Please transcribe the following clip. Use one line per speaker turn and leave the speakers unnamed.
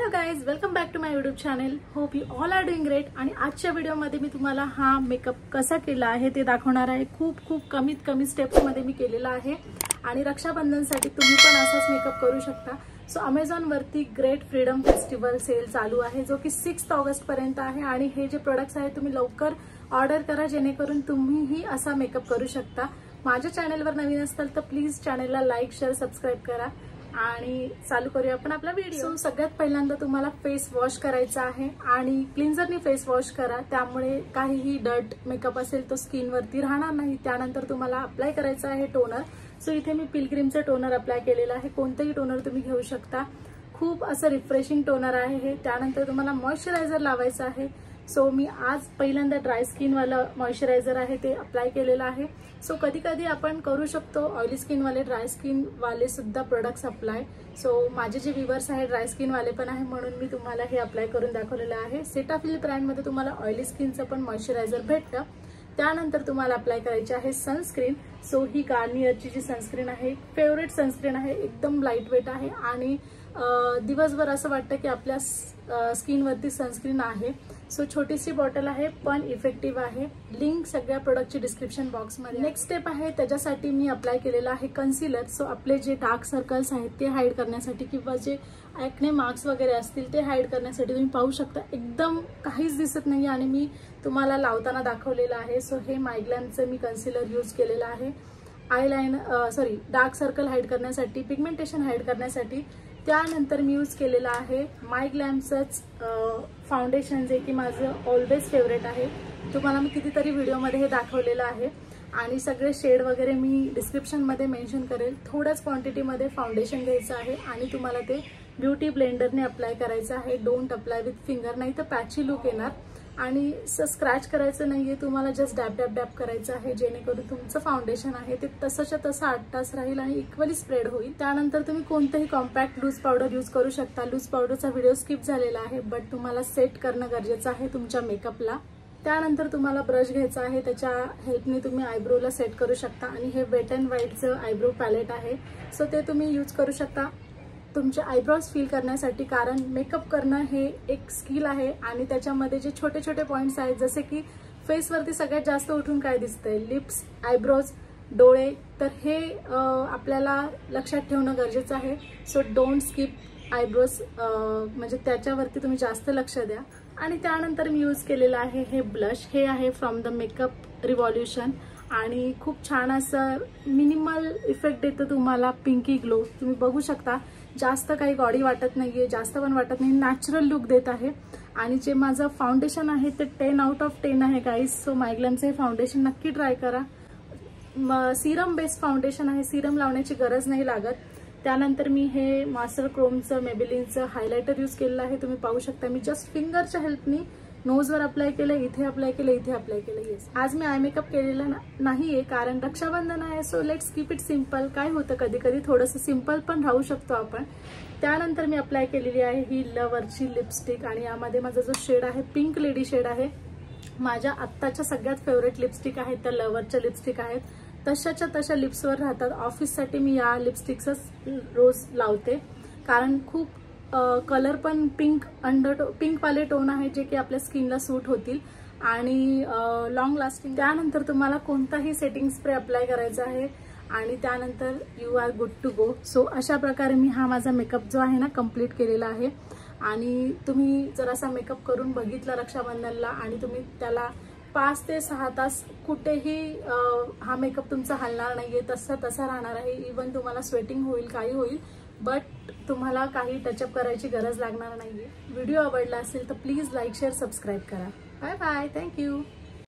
Hello guys, welcome back to my YouTube channel. Hope you all are doing great. आणि आजच्या व्हिडिओमध्ये मी तुम्हाला हा मेकअप कसा केला आहे ते दाखवणार आहे. खूप कमीत कमी स्टेप्समध्ये मी केलेला आहे आणि रक्षाबंधनसाठी तुम्ही पण असाच मेकअप करू शकता. सो अमेझॉनवरती ग्रेट फ्रीडम फेस्टिवल सेल चालू आहे जो की 6 ऑगस्ट पर्यंत आहे. आणि हे जे प्रोडक्ट्स आहेत तुम्ही लवकर ऑर्डर करा जेणेकरून तुम्हीही असा मेकअप करू शकता. माझ्या चॅनलवर नवीन असाल तर प्लीज चॅनलला लाईक शेअर सबस्क्राईब करा. आणि चालू करूया आपण आपला व्हिडिओ. सगळ्यात पहिल्यांदा तुम्हाला फेस वॉश करायचा आहे आणि क्लिन्झरनी फेस वॉश करा, त्यामुळे काहीही डर्ट मेकअप असेल तो स्किनवरती राहणार नाही. त्यानंतर तुम्हाला अप्लाय करायचा आहे टोनर. सो इथे मी पिलग्रीमचं टोनर अप्लाय केलेलं आहे. कोणतंही टोनर तुम्ही घेऊ शकता. खूप असं रिफ्रेशिंग टोनर आहे हे. त्यानंतर तुम्हाला मॉइश्चरायझर लावायचं आहे. सो मी आज पहिल्यांदा ड्राय स्किनवाला मॉइश्चरायझर आहे ते अप्लाय केलेलं आहे. सो कधी कधी आपण करू शकतो ऑइली स्किनवाले ड्राय स्किनवाले सुद्धा प्रोडक्ट्स अप्लाय. सो माझे जे व्ह्यूअर्स आहे ड्राय स्किनवाले पण आहे म्हणून मी तुम्हाला हे अप्लाय करून दाखवलेलं आहे. सेटाफिल ब्रँडमध्ये तुम्हाला ऑइली स्किनचं पण मॉइश्चरायझर भेटतं. त्यानंतर तुम्हाला अप्लाय करायची आहे सनस्क्रीन. सो ही गार्नियरची जी सनस्क्रीन आहे फेवरेट सनस्क्रीन आहे. एकदम लाईट वेट आहे आणि दिवसभर असं वाटतं की आपल्या स्किनवरती सनस्क्रीन आहे. सो छोटीशी बॉटल आहे पण इफेक्टिव्ह आहे. लिंक सगळ्या प्रोडक्टची डिस्क्रिप्शन बॉक्समध्ये. नेक्स्ट स्टेप आहे त्याच्यासाठी मी अप्लाय केलेला आहे कन्सिलर. सो आपले जे डार्क सर्कल्स आहेत ते हाईड करण्यासाठी किंवा जे ॲक्ने मार्क्स वगैरे असतील ते हाईड करण्यासाठी तुम्ही पाहू शकता एकदम काहीच दिसत नाही आणि मी तुम्हाला लावताना दाखवलेलं आहे. सो हे मायग्लॅमचं मी कन्सिलर यूज केलेलं आहे डार्क सर्कल हाईड करण्यासाठी, पिगमेंटेशन हाईड करण्यासाठी. त्यानंतर मी यूज केलेलं आहे मायग्लॅमचंच फाउंडेशन जे की माझं ऑलवेज फेवरेट आहे. तुम्हाला मी कितीतरी व्हिडिओमध्ये हे दाखवलेलं आहे आणि सगळे शेड वगैरे मी डिस्क्रिप्शनमध्ये मेन्शन करेल. थोड्याच क्वांटिटीमध्ये फाउंडेशन घ्यायचं आहे आणि तुम्हाला ते ब्युटी ब्लेंडरने अप्लाय करायचं आहे. डोंट अप्लाय विथ फिंगर, नाही तर पॅची लुक येणार. आणि स्क्रॅच करायचं नाहीये, तुम्हाला जस्ट डॅप डॅप डॅप करायचं आहे जेणेकरून तुमचं फाउंडेशन आहे ते तसंच्या तसं 8 तास राहील आणि इक्वली स्प्रेड होईल. त्यानंतर तुम्ही कोणतंही कॉम्पॅक्ट लूज पावडर यूज करू शकता. लूज पावडरचा व्हिडिओ स्किप झालेला आहे बट तुम्हाला सेट करणं गरजेचं आहे तुमच्या मेकअपला. त्यानंतर तुम्हाला ब्रश घ्यायचा आहे, त्याच्या हेल्पने तुम्ही आयब्रोला सेट करू शकता. आणि हे वेट अँड व्हाईटचं आयब्रो पॅलेट आहे. सो ते तुम्ही यूज करू शकता तुमचे आयब्रोज फील करण्यासाठी. कारण मेकअप करणं हे एक स्किल आहे आणि त्याच्यामध्ये जे छोटे छोटे पॉइंट्स आहेत जसे की फेसवरती सगळ्यात जास्त उठून काय दिसतंय, लिप्स, आयब्रोज, डोळे, तर हे आपल्याला लक्षात ठेवणं गरजेचं आहे. सो डोंट स्किप आयब्रोज, म्हणजे त्याच्यावरती तुम्ही जास्त लक्ष द्या. आणि त्यानंतर मी यूज केलेलं आहे हे ब्लश. हे आहे फ्रॉम द मेकअप रिव्हॉल्युशन आणि खूप छान असं मिनिमल इफेक्ट देतं तुम्हाला. पिंकी ग्लो तुम्ही बघू शकता. जास्त काही गॉडी वाटत नाहीये, जास्त पण वाटत नाही, नॅचरल लुक देत आहे. आणि जे माझं फाउंडेशन आहे ते 10 आउट ऑफ 10 आहे गाईज. सो मायग्लॅमचं हे फाउंडेशन नक्की ट्राय करा. सिरम बेस्ड फाउंडेशन आहे, सिरम लावण्याची गरज नाही लागत. त्यानंतर मी हे मास्टर क्रोमचं मेबेलिनचं हायलायटर यूज केलेलं आहे. तुम्ही पाहू शकता मी जस्ट फिंगरच्या हेल्पनी नोजवर अप्लाय केलं, इथे अप्लाय केलं, इथे अप्लाय केलं. येस, आज मी आय मेकअप केलेला नाहीये कारण रक्षाबंधन आहे. So let's keep it simple. काय होतं कधी कधी थोडंसं सिम्पल पण राहू शकतो आपण. त्यानंतर मी अप्लाय केलेली आहे ही लवरची लिपस्टिक आणि यामध्ये माझा जो शेड आहे पिंक लेडी शेड आहे. माझ्या आत्ताच्या सगळ्यात फेवरेट लिपस्टिक आहेत त्या लवरच्या लिपस्टिक आहेत. तशाच्या तशा लिप्सवर राहतात. ऑफिससाठी मी या लिपस्टिक्सच रोज लावते कारण खूप कलर पण पिंकवाले टोन आहे जे की आपल्या स्किनला सूट होतील आणि लॉंग लास्टिंग. त्यानंतर तुम्हाला कोणताही सेटिंग स्प्रे अप्लाय करायचा आहे आणि त्यानंतर you are good to go. So अशा प्रकारे मी हा माझा मेकअप जो आहे ना कम्प्लीट केलेला आहे. आणि तुम्ही जर असा मेकअप करून बघितला रक्षाबंधनला आणि तुम्ही त्याला 5 ते 6 तास कुठेही हा मेकअप तुमचा हलणार नाहीये, तसा राहणार आहे. इवन तुम्हाला स्वेटिंग होईल, काही होईल, बट तुम्हाला काही टचअप करायची गरज लागणार नाहीये. व्हिडिओ आवडला असेल तर प्लीज लाईक शेअर सबस्क्राईब करा. Bye bye, thank you.